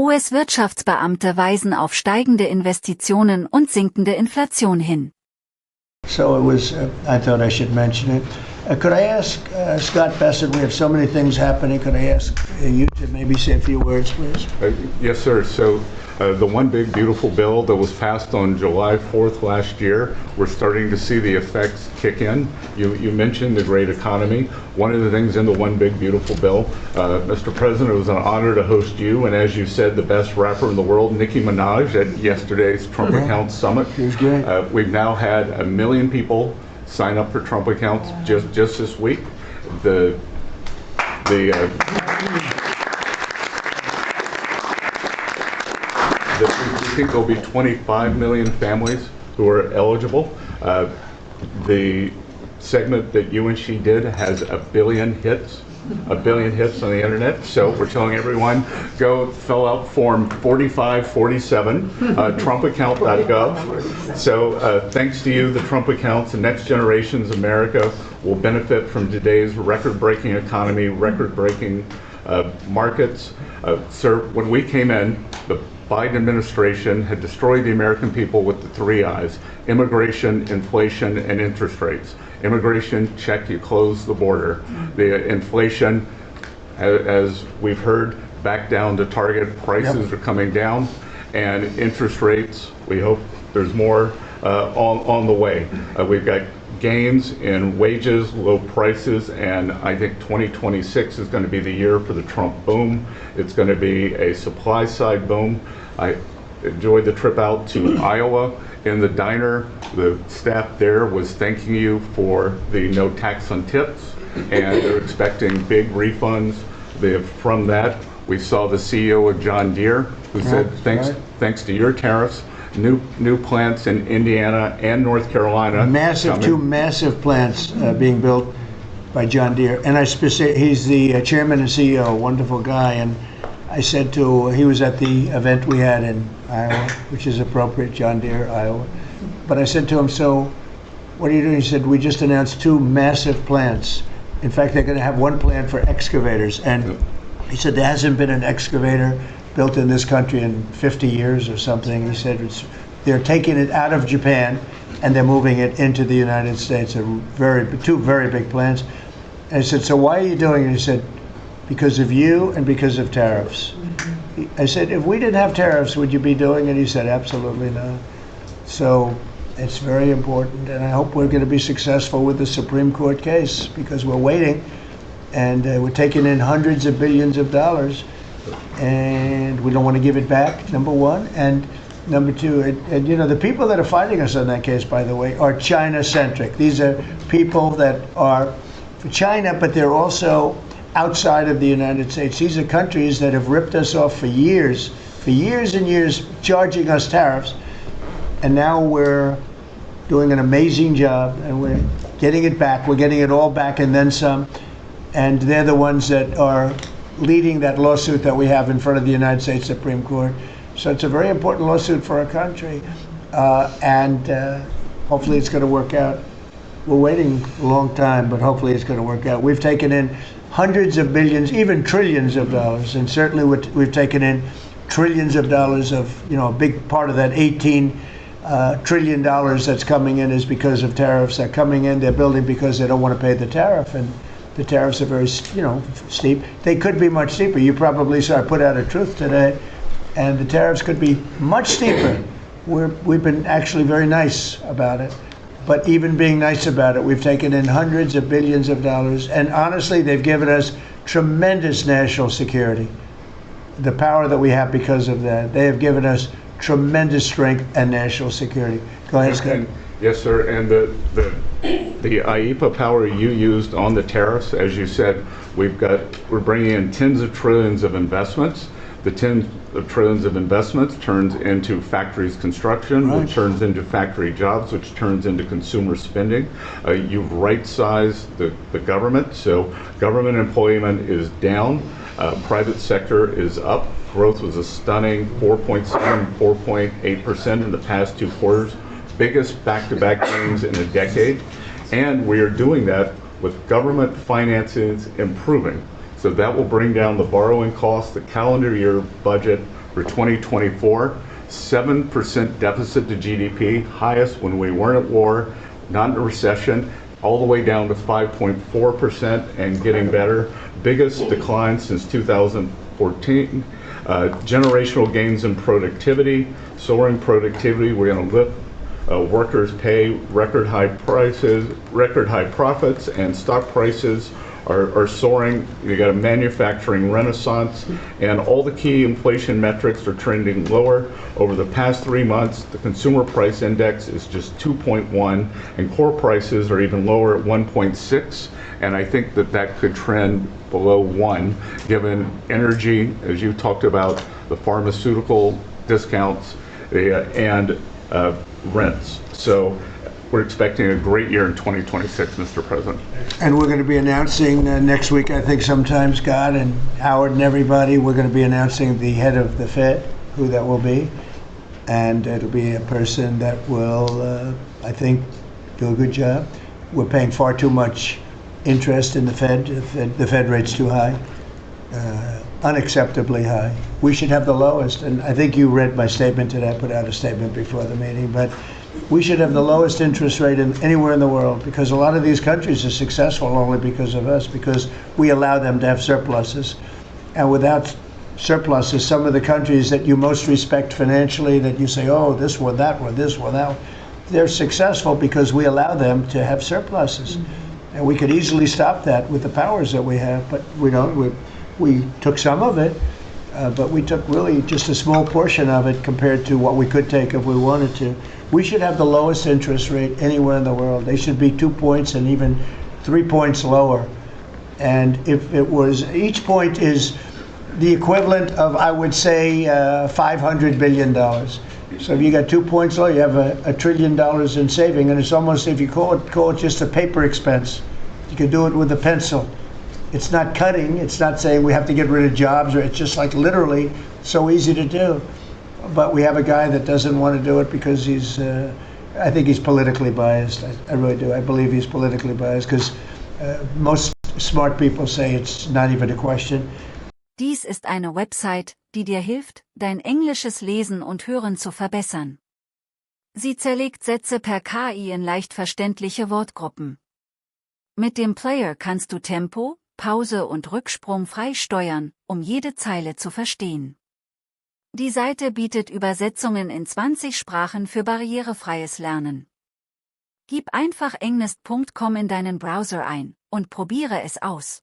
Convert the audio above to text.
US-Wirtschaftsbeamte weisen auf steigende Investitionen und sinkende Inflation hin. So it was, I thought I should mention it. Could I ask Scott Bessett, we have so many things happening, could I ask you to maybe say a few words, please? Yes, sir. So the one big beautiful bill that was passed on July 4th last year, we're starting to see the effects kick in. You mentioned the great economy. One of the things in the one big beautiful bill, Mr. President, it was an honor to host you, and as you said, the best rapper in the world, Nicki Minaj, at yesterday's Trump Accounts Summit. She was great. We've now had 1 million people sign up for Trump accounts just this week. We think there'll be 25 million families who are eligible. The segment that you and she did has 1 billion hits. 1 billion hits on the internet. So we're telling everyone, go fill out form 4547, trumpaccount.gov. So thanks to you, the Trump accounts, the next generation's America will benefit from today's record-breaking economy, record-breaking markets. Sir, when we came in, the Biden administration had destroyed the American people with the 3 I's: immigration, inflation, and interest rates. Immigration, check, you close the border. The inflation, as we've heard, back down to target. Prices are coming down, and interest rates, we hope there's more on the way. We've got gains in wages, low prices, and I think 2026 is going to be the year for the Trump boom. It's going to be a supply side boom. I enjoyed the trip out to Iowa. In the diner, the staff there was thanking you for the no tax on tips, and they're expecting big refunds from that. We saw the CEO of John Deere, who said, thanks to your tariffs, new plants in Indiana and North Carolina. Two massive plants being built by John Deere. And he's the chairman and CEO, a wonderful guy. And I said he was at the event we had in Iowa, which is appropriate, John Deere, Iowa. But I said to him, so what are you doing? He said, we just announced 2 massive plants. In fact, they're going to have 1 plant for excavators. And he said, there hasn't been an excavator built in this country in 50 years or something. He said, they're taking it out of Japan and they're moving it into the United States. 2 very big plants. And I said, so why are you doing it? He said, because of you and because of tariffs. I said, if we didn't have tariffs, would you be doing it? He said, absolutely not. So it's very important, and I hope we're going to be successful with the Supreme Court case, because we're waiting, and we're taking in hundreds of billions of dollars, and we don't want to give it back, number one. And number two, and you know, the people that are fighting us on that case, by the way, are China-centric. These are people that are for China, but they're also outside of the United States. These are countries that have ripped us off for years and years, charging us tariffs. And now we're doing an amazing job, and we're getting it back. We're getting it all back and then some. And they're the ones that are leading that lawsuit that we have in front of the United States Supreme Court. So it's a very important lawsuit for our country. And hopefully it's going to work out. We're waiting a long time, but hopefully it's going to work out. We've taken in hundreds of billions, even trillions of dollars, and certainly we've taken in trillions of dollars of, you know, a big part of that $18 trillion that's coming in is because of tariffs. They're coming in, they're building because they don't want to pay the tariff, and the tariffs are very, you know, steep. They could be much steeper. You probably saw I put out a truth today, and the tariffs could be much steeper. We've been actually very nice about it. But even being nice about it, we've taken in hundreds of billions of dollars, and honestly, they've given us tremendous national security. The power that we have because of that, they have given us tremendous strength and national security. Go ahead, Scott. Yes, sir. And the IEPA power you used on the tariffs, as you said, we're bringing in tens of trillions of investments. The tens of trillions of investments turns into factories construction, which turns into factory jobs, which turns into consumer spending. You've right-sized the government, so government employment is down, private sector is up. Growth was a stunning 4.7, 4.8% in the past 2 quarters, biggest back-to-back gains in a decade, and we are doing that with government finances improving. So that will bring down the borrowing costs. The calendar year budget For 2024, 7% deficit to GDP, highest when we weren't at war, not in a recession, all the way down to 5.4% and getting better. Biggest decline since 2014. Generational gains in productivity, soaring productivity. We're going to lift workers' pay, record high prices, record high profits, and stock prices are soaring. You got a manufacturing renaissance, and all the key inflation metrics are trending lower. Over the past 3 months, the consumer price index is just 2.1, and core prices are even lower at 1.6, and I think that could trend below 1, given energy, as you talked about, the pharmaceutical discounts, and rents. So we're expecting a great year in 2026, Mr. President. And we're going to be announcing next week, I think sometime, Scott and Howard and everybody, we're going to be announcing the head of the Fed, who that will be. And it'll be a person that will, I think, do a good job. We're paying far too much interest in the Fed. The Fed rate's too high, unacceptably high. We should have the lowest, and I think you read my statement today. I put out a statement before the meeting, but we should have the lowest interest rate anywhere in the world, because a lot of these countries are successful only because of us, because we allow them to have surpluses. And without surpluses, some of the countries that you most respect financially, that you say, oh, this one, that one, this one, that one, they're successful because we allow them to have surpluses. And we could easily stop that with the powers that we have, but we don't. We took some of it, but we took really just a small portion of it compared to what we could take if we wanted to. We should have the lowest interest rate anywhere in the world. They should be 2 points and even 3 points lower. And if it was, each point is the equivalent of, I would say, $500 billion. So if you got 2 points low, you have $1 trillion in saving, and it's almost, if you call it just a paper expense. You could do it with a pencil. It's not cutting. It's not saying we have to get rid of jobs, or it's just like literally so easy to do. But we have a guy that doesn't want to do it because he's, I think he's politically biased. I really do. I believe he's politically biased, because most smart people say it's not even a question. Dies ist eine Website, die dir hilft, dein englisches Lesen und Hören zu verbessern. Sie zerlegt Sätze per KI in leicht verständliche Wortgruppen. Mit dem Player kannst du Tempo, Pause und Rücksprung frei steuern, um jede Zeile zu verstehen. Die Seite bietet Übersetzungen in 20 Sprachen für barrierefreies Lernen. Gib einfach englist.com in deinen Browser ein und probiere es aus.